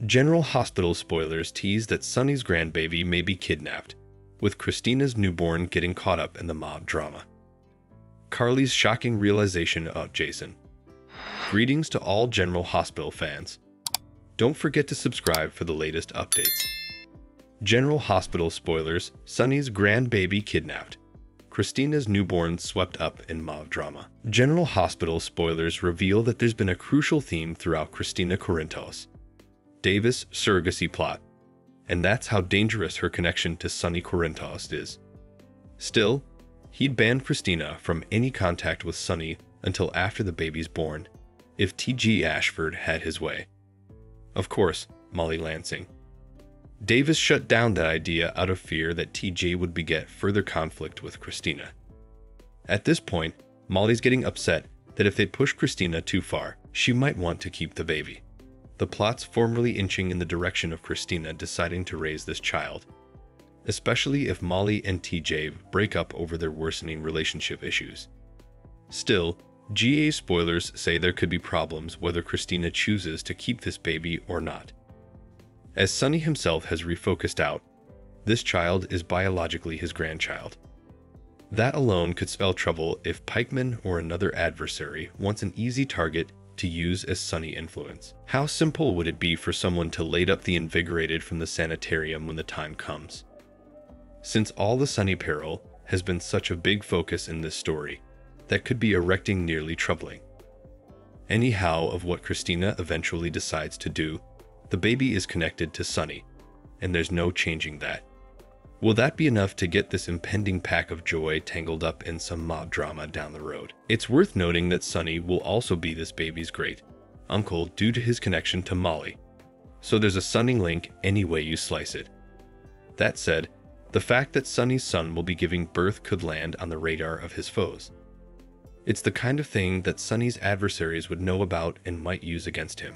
General Hospital spoilers tease that Sonny's grandbaby may be kidnapped, with Christina's newborn getting caught up in the mob drama. Carly's shocking realization about Jason. Greetings to all General Hospital fans. Don't forget to subscribe for the latest updates. General Hospital spoilers: Sonny's grandbaby kidnapped, Christina's newborn swept up in mob drama. General Hospital spoilers reveal that there's been a crucial theme throughout Christina Corinthos' Davis surrogacy plot, and that's how dangerous her connection to Sonny Corinthos is. Still, he'd banned Christina from any contact with Sonny until after the baby's born, if T.G. Ashford had his way. Of course, Molly Lansing. Davis shut down that idea out of fear that T.J. would beget further conflict with Christina. At this point, Molly's getting upset that if they push Christina too far, she might want to keep the baby. The plot's formally inching in the direction of Christina deciding to raise this child, especially if Molly and TJ break up over their worsening relationship issues. Still, GA spoilers say there could be problems whether Christina chooses to keep this baby or not. As Sonny himself has refocused out, this child is biologically his grandchild. That alone could spell trouble if Pikeman or another adversary wants an easy target to use as Sonny influence. How simple would it be for someone to lay up the invigorated from the sanitarium when the time comes? Since all the Sonny peril has been such a big focus in this story, that could be erecting nearly troubling. Anyhow, of what Christina eventually decides to do, the baby is connected to Sonny, and there's no changing that. Will that be enough to get this impending pack of joy tangled up in some mob drama down the road? It's worth noting that Sonny will also be this baby's great uncle due to his connection to Molly, so there's a Sonny link any way you slice it. That said, the fact that Sonny's son will be giving birth could land on the radar of his foes. It's the kind of thing that Sonny's adversaries would know about and might use against him.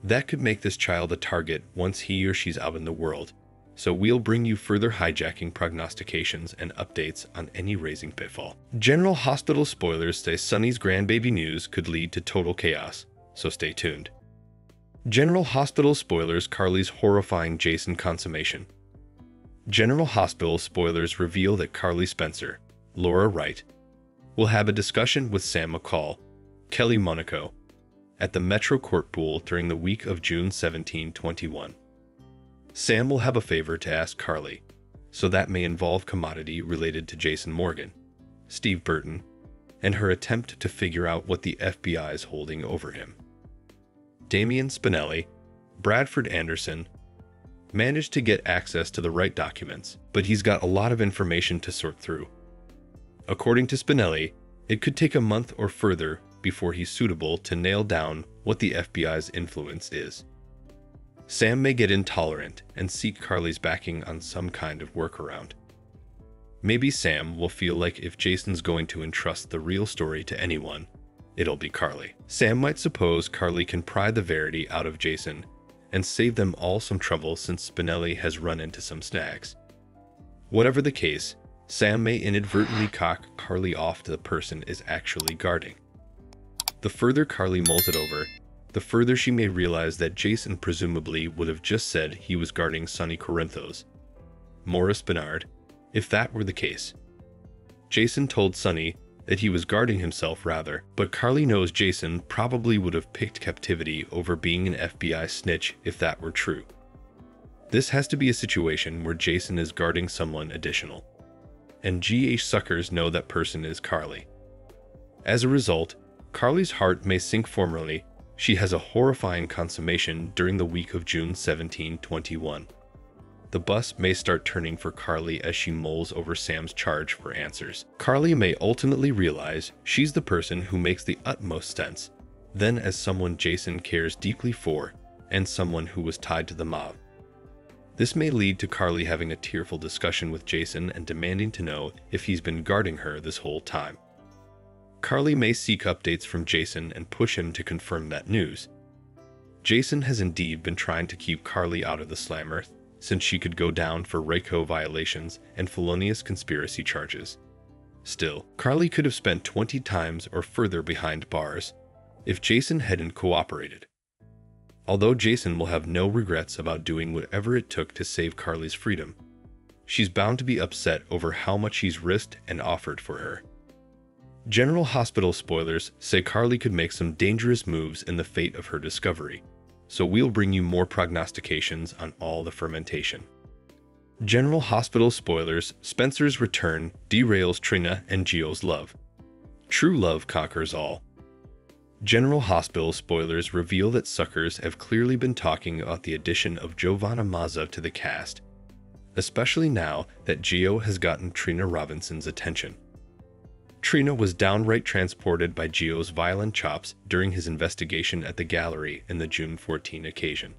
That could make this child a target once he or she's out in the world, so we'll bring you further hijacking prognostications and updates on any raising pitfall. General Hospital spoilers say Sonny's grandbaby news could lead to total chaos, so stay tuned. General Hospital spoilers: Carly's horrifying Jason consummation. General Hospital spoilers reveal that Carly Spencer, Laura Wright, will have a discussion with Sam McCall, Kelly Monaco, at the Metro Court Pool during the week of June 17, 2021. Sam will have a favor to ask Carly, so that may involve commodity related to Jason Morgan, Steve Burton, and her attempt to figure out what the FBI is holding over him. Damian Spinelli, Bradford Anderson, managed to get access to the right documents, but he's got a lot of information to sort through. According to Spinelli, it could take a month or further before he's suitable to nail down what the FBI's influence is. Sam may get intolerant and seek Carly's backing on some kind of workaround. Maybe Sam will feel like if Jason's going to entrust the real story to anyone, it'll be Carly. Sam might suppose Carly can pry the verity out of Jason and save them all some trouble since Spinelli has run into some snags. Whatever the case, Sam may inadvertently cock Carly off to the person is actually guarding. The further Carly mulls it over, the further she may realize that Jason presumably would have just said he was guarding Sonny Corinthos, Morris Bernard, if that were the case. Jason told Sonny that he was guarding himself rather, but Carly knows Jason probably would have picked captivity over being an FBI snitch if that were true. This has to be a situation where Jason is guarding someone additional, and GH suckers know that person is Carly. As a result, Carly's heart may sink formally. She has a horrifying consummation during the week of June 17, 2021. The bus may start turning for Carly as she mulls over Sam's charge for answers. Carly may ultimately realize she's the person who makes the utmost sense, then as someone Jason cares deeply for, and someone who was tied to the mob. This may lead to Carly having a tearful discussion with Jason and demanding to know if he's been guarding her this whole time. Carly may seek updates from Jason and push him to confirm that news. Jason has indeed been trying to keep Carly out of the slammer, since she could go down for RICO violations and felonious conspiracy charges. Still, Carly could have spent 20 times or further behind bars if Jason hadn't cooperated. Although Jason will have no regrets about doing whatever it took to save Carly's freedom, she's bound to be upset over how much he's risked and offered for her. General Hospital spoilers say Carly could make some dangerous moves in the fate of her discovery, so we'll bring you more prognostications on all the fermentation. General Hospital spoilers: Spencer's return derails Trina and Gio's love. True love conquers all. General Hospital spoilers reveal that suckers have clearly been talking about the addition of Giovanna Mazza to the cast, especially now that Gio has gotten Trina Robinson's attention. Trina was downright transported by Gio's violent chops during his investigation at the gallery in the June 14 occasion.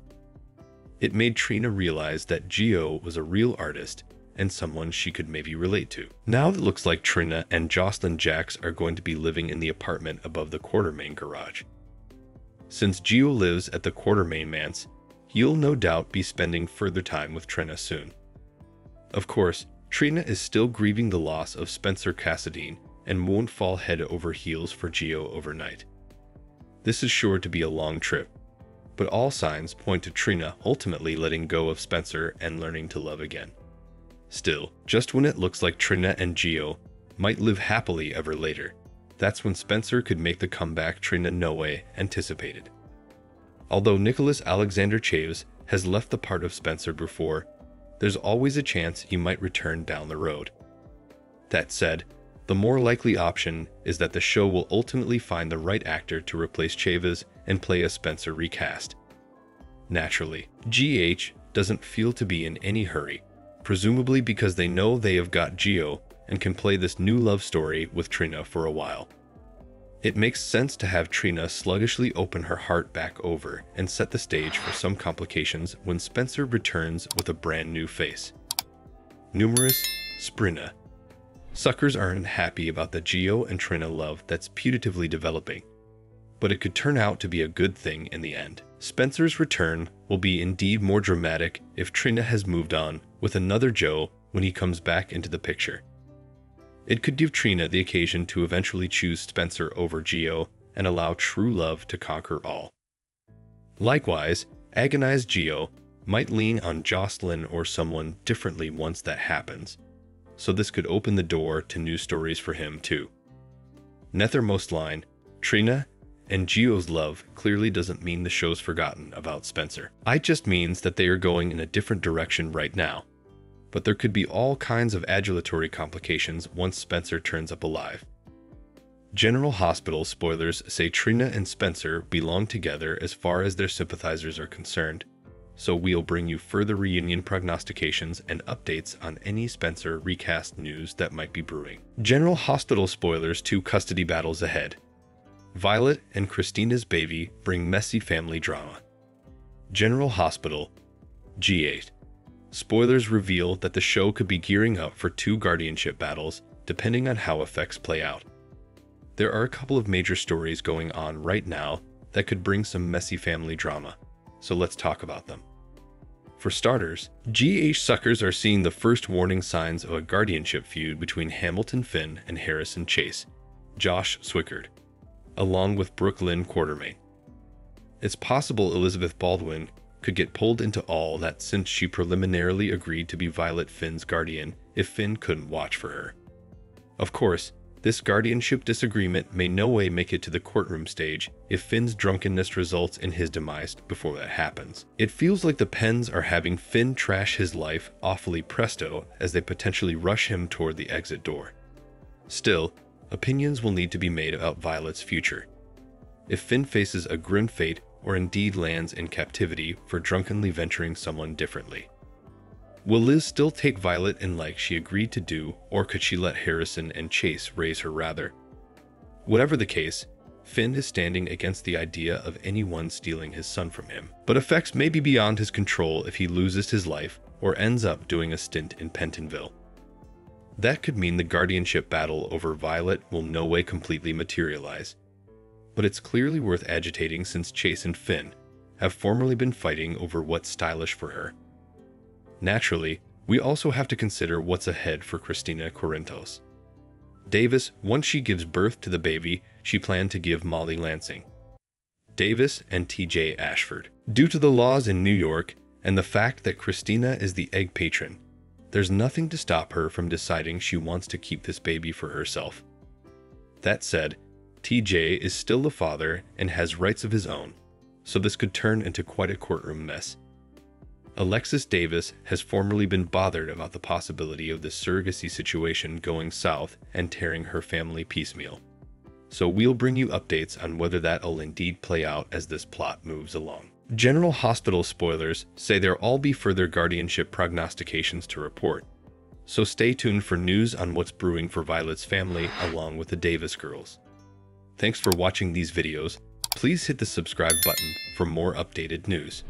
It made Trina realize that Gio was a real artist and someone she could maybe relate to. Now it looks like Trina and Jocelyn Jacks are going to be living in the apartment above the Quartermain garage. Since Gio lives at the Quartermain manse, he'll no doubt be spending further time with Trina soon. Of course, Trina is still grieving the loss of Spencer Cassadine and won't fall head over heels for Gio overnight. This is sure to be a long trip, but all signs point to Trina ultimately letting go of Spencer and learning to love again. Still, just when it looks like Trina and Gio might live happily ever later, that's when Spencer could make the comeback Trina no way anticipated. Although Nicholas Alexander Chaves has left the part of Spencer before, there's always a chance he might return down the road. That said, the more likely option is that the show will ultimately find the right actor to replace Chaves and play a Spencer recast. Naturally, GH doesn't feel to be in any hurry, presumably because they know they have got Gio and can play this new love story with Trina for a while. It makes sense to have Trina sluggishly open her heart back over and set the stage for some complications when Spencer returns with a brand new face. Numerous Sprina. Suckers aren't happy about the Gio and Trina love that's putatively developing, but it could turn out to be a good thing in the end. Spencer's return will be indeed more dramatic if Trina has moved on with another Joe when he comes back into the picture. It could give Trina the occasion to eventually choose Spencer over Gio and allow true love to conquer all. Likewise, agonized Gio might lean on Jocelyn or someone differently once that happens, so this could open the door to new stories for him too. Nethermost line: Trina and Gio's love clearly doesn't mean the show's forgotten about Spencer. It just means that they are going in a different direction right now. But there could be all kinds of adulatory complications once Spencer turns up alive. General Hospital spoilers say Trina and Spencer belong together as far as their sympathizers are concerned, so we'll bring you further reunion prognostications and updates on any Spencer recast news that might be brewing. General Hospital spoilers: 2 custody battles ahead. Violet and Christina's baby bring messy family drama. General Hospital G8. Spoilers reveal that the show could be gearing up for 2 guardianship battles, depending on how effects play out. There are a couple of major stories going on right now that could bring some messy family drama, so let's talk about them. For starters, GH suckers are seeing the first warning signs of a guardianship feud between Hamilton Finn and Harrison Chase, Josh Swickard, along with Brooklyn Quartermain. It's possible Elizabeth Baldwin could get pulled into all that since she preliminarily agreed to be Violet Finn's guardian if Finn couldn't watch for her. Of course, this guardianship disagreement may no way make it to the courtroom stage if Finn's drunkenness results in his demise before that happens. It feels like the Penns are having Finn trash his life awfully presto as they potentially rush him toward the exit door. Still, opinions will need to be made about Violet's future. If Finn faces a grim fate or indeed lands in captivity for drunkenly venturing someone differently. Will Liz still take Violet in like she agreed to do, or could she let Harrison and Chase raise her rather? Whatever the case, Finn is standing against the idea of anyone stealing his son from him. But effects may be beyond his control if he loses his life or ends up doing a stint in Pentonville. That could mean the guardianship battle over Violet will no way completely materialize. But it's clearly worth agitating since Chase and Finn have formerly been fighting over what's stylish for her. Naturally, we also have to consider what's ahead for Christina Corinthos. Davis, once she gives birth to the baby she planned to give Molly Lansing. Davis and TJ Ashford. Due to the laws in New York and the fact that Christina is the egg patron, there's nothing to stop her from deciding she wants to keep this baby for herself. That said, TJ is still the father and has rights of his own, so this could turn into quite a courtroom mess. Alexis Davis has formerly been bothered about the possibility of this surrogacy situation going south and tearing her family piecemeal. So we'll bring you updates on whether that'll indeed play out as this plot moves along. General Hospital spoilers say there'll all be further guardianship prognostications to report, so stay tuned for news on what's brewing for Violet's family along with the Davis girls. Thanks for watching these videos. Please hit the subscribe button for more updated news.